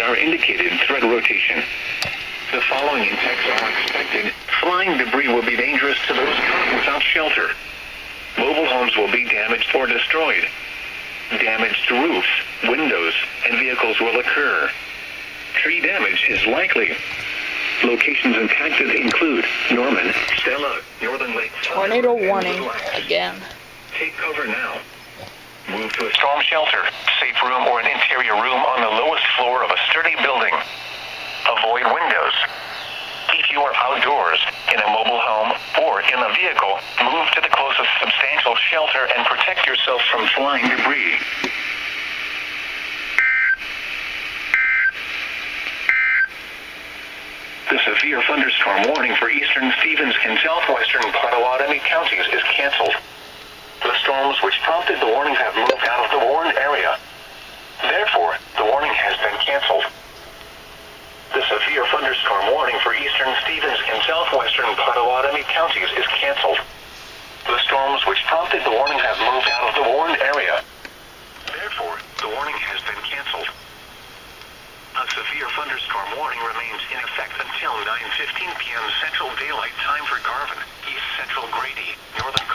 radar indicated threat rotation. The following impacts are expected. Flying debris will be dangerous to those caught without shelter. Mobile homes will be damaged or destroyed. Damaged roofs, windows, and vehicles will occur. Tree damage is likely. Locations impacted include Norman, Stella, Northern Lakes, Tornado warning again. Take cover now. Move to a storm shelter, safe room, or an interior room on the lowest floor of a sturdy building. Avoid windows. If you are outdoors, in a mobile home, or in a vehicle, move to the closest substantial shelter and protect yourself from flying debris. The severe thunderstorm warning for eastern Stevens and southwestern Potawatomi counties is canceled. The storms which prompted the warning have moved out of the warned area. Therefore, the warning has been canceled. The severe thunderstorm warning for eastern Stevens and southwestern Potawatomi counties is canceled. The storms which prompted the warning have moved out of the warned area. Therefore, the warning has been canceled. A severe thunderstorm warning remains in effect until 9:15 p.m. Central Daylight Time for Garvin, East Central Grady, Northern